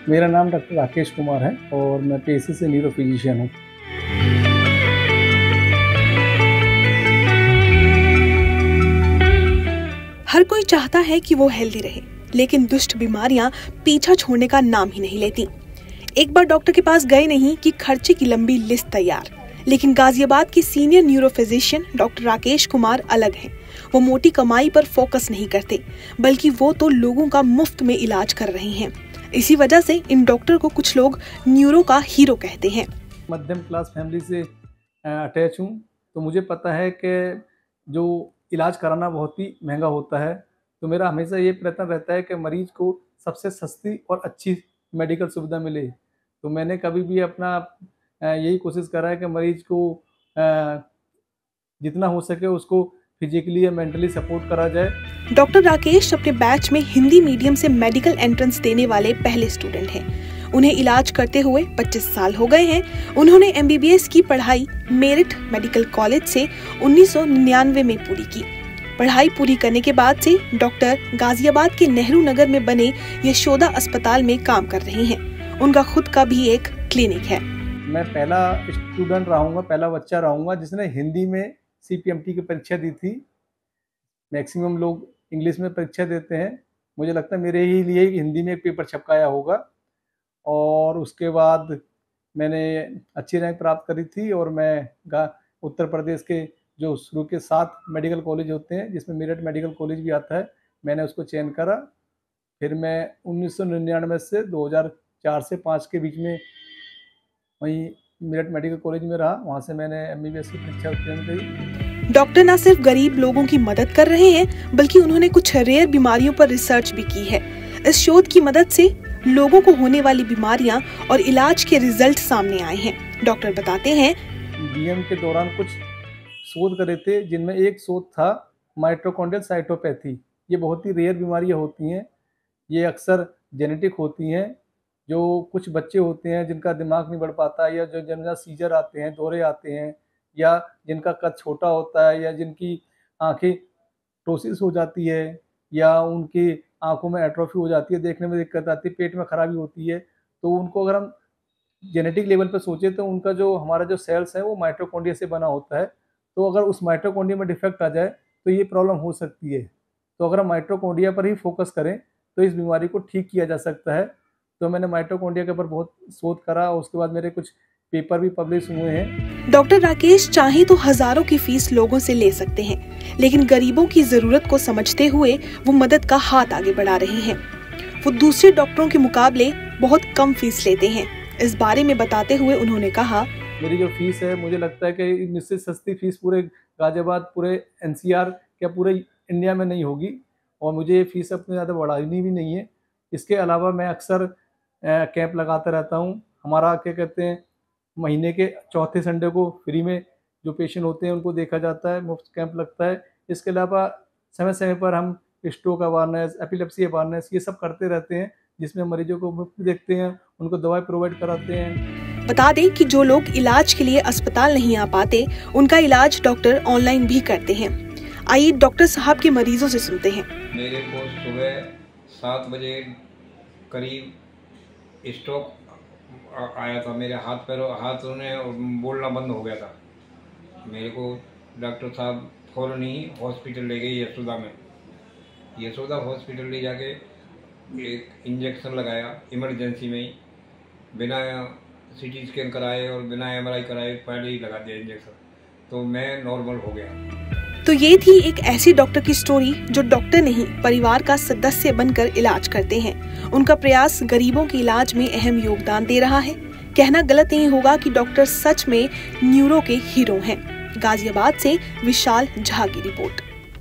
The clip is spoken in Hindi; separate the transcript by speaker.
Speaker 1: मेरा नाम डॉक्टर राकेश कुमार है और मैं पेशे से न्यूरो फिजिशियन हूँ।
Speaker 2: हर कोई चाहता है कि वो हेल्दी रहे, लेकिन दुष्ट बीमारियां पीछा छोड़ने का नाम ही नहीं लेती। एक बार डॉक्टर के पास गए नहीं कि खर्चे की लंबी लिस्ट तैयार। लेकिन गाजियाबाद के senior neuro physician doctor Rakesh Kumar अलग हैं। वो मोटी कमाई पर फोकस नहीं करते, बल्कि वो तो लोगों का मुफ्त में इलाज कर रहे हैं। इसी वजह से इन डॉक्टर को कुछ लोग न्यूरो का हीरो कहते हैं।
Speaker 1: मध्यम क्लास फैमिली से अटैच हूँ, तो मुझे पता है कि जो इलाज कराना बहुत ही महंगा होता है। तो मेरा हमेशा ये प्रयत्न रहता है कि मरीज को सबसे सस्ती और अच्छी मेडिकल सुविधा मिले। तो मैंने कभी भी अपना यही कोशिश करा है कि मरीज को जितना हो सके उसको फिजिकली या मेंटली सपोर्ट करा जाए।
Speaker 2: डॉक्टर राकेश अपने बैच में हिंदी मीडियम से मेडिकल एंट्रेंस देने वाले पहले स्टूडेंट हैं। उन्हें इलाज करते हुए 25 साल हो गए हैं। उन्होंने MBBS की पढ़ाई मेरिट मेडिकल कॉलेज से 1999 में पूरी की। पढ़ाई पूरी करने के बाद से डॉक्टर गाजियाबाद के नेहरू नगर में बने यशोदा अस्पताल में काम कर रही हैं। उनका खुद का भी एक क्लिनिक है।
Speaker 1: मैं पहला स्टूडेंट रहूँगा, पहला बच्चा रहूँगा जिसने हिंदी में CPMT की परीक्षा दी थी। मैक्सिमम लोग इंग्लिश में परीक्षा देते हैं। मुझे लगता है मेरे ही लिए हिंदी में एक पेपर छपकाया होगा। और उसके बाद मैंने अच्छी रैंक प्राप्त करी थी और मैं उत्तर प्रदेश के जो शुरू के 7 मेडिकल कॉलेज होते हैं, जिसमें मेरठ मेडिकल कॉलेज भी आता है, मैंने उसको चयन करा। फिर मैं 1999 से 2004 से 5 के बीच में वहीं मेरठ मेडिकल कॉलेज में रहा। वहाँ से मैंने MBBS की परीक्षा उत्तीर्ण करी।
Speaker 2: डॉक्टर न सिर्फ गरीब लोगों की मदद कर रहे हैं, बल्कि उन्होंने कुछ रेयर बीमारियों पर रिसर्च भी की है। इस शोध की मदद से लोगों को होने वाली बीमारियां और इलाज के रिजल्ट सामने आए हैं। डॉक्टर बताते हैं,
Speaker 1: DM के दौरान कुछ शोध करे थे, जिनमें एक शोध था माइटोकॉन्ड्रियल साइटोपैथी। ये बहुत ही रेयर बीमारियां होती हैं। ये अक्सर जेनेटिक होती हैं। जो कुछ बच्चे होते हैं जिनका दिमाग नहीं बढ़ पाता, या जो जिनका सीजर आते हैं, दौरे आते हैं, या जिनका कद छोटा होता है, या जिनकी आंखें टोसिस हो जाती है, या उनकी आंखों में एट्रोफी हो जाती है, देखने में दिक्कत आती है, पेट में खराबी होती है। तो उनको अगर हम जेनेटिक लेवल पर सोचें तो उनका जो हमारा जो सेल्स है वो माइटोकॉन्ड्रिया से बना होता है। तो अगर उस माइटोकॉन्ड्रिया में डिफेक्ट आ जाए तो ये प्रॉब्लम हो सकती है। तो अगर हम माइटोकॉन्ड्रिया पर ही फोकस करें तो इस बीमारी को ठीक किया जा सकता है। तो मैंने माइटोकॉन्ड्रिया के ऊपर बहुत शोध करा और उसके बाद मेरे कुछ पेपर भी पब्लिश हुए हैं।
Speaker 2: डॉक्टर राकेश चाहे तो हजारों की फीस लोगों से ले सकते हैं, लेकिन गरीबों की जरूरत को समझते हुए वो मदद का हाथ आगे बढ़ा रहे हैं। वो दूसरे डॉक्टरों के मुकाबले बहुत कम फीस लेते हैं। इस बारे में बताते हुए उन्होंने कहा,
Speaker 1: मेरी जो फीस है, मुझे लगता है कि इससे सस्ती फीस पूरे गाजियाबाद, पूरे NCR या पूरे इंडिया में नहीं होगी, और मुझे ये फीस अपने ज़्यादा बढ़ानी भी नहीं है। इसके अलावा मैं अक्सर कैंप लगाता रहता हूँ। हमारा क्या कहते हैं, महीने के चौथे संडे को फ्री में जो पेशेंट होते हैं उनको देखा जाता है, मुफ्त कैंप लगता है। इसके अलावा समय समय पर हम स्ट्रोक अवेयरनेस, एपिलेप्सी अवेयरनेस, ये सब करते रहते हैं, जिसमें मरीजों को मुफ्त देखते हैं, उनको दवाई प्रोवाइड कराते हैं।
Speaker 2: बता दें कि जो लोग इलाज के लिए अस्पताल नहीं आ पाते, उनका इलाज डॉक्टर ऑनलाइन भी करते हैं। आइए डॉक्टर साहब के मरीजों से सुनते हैं।
Speaker 3: मेरे को सुबह 7 बजे करीब स्ट्रोक आया था। मेरे हाथों ने बोलना बंद हो गया था। मेरे को डॉक्टर साहब फौरन ही हॉस्पिटल ले गए यशोदा में। यशोदा हॉस्पिटल ले जाके एक इंजेक्शन लगाया इमरजेंसी में ही, बिना CT स्कैन कराए और बिना MRI कराए पहले ही लगा दिया इंजेक्शन। तो मैं नॉर्मल हो गया।
Speaker 2: तो ये थी एक ऐसी डॉक्टर की स्टोरी जो डॉक्टर नहीं, परिवार का सदस्य बनकर इलाज करते हैं। उनका प्रयास गरीबों के इलाज में अहम योगदान दे रहा है। कहना गलत नहीं होगा कि डॉक्टर सच में न्यूरो के हीरो हैं। गाजियाबाद से विशाल झा की रिपोर्ट।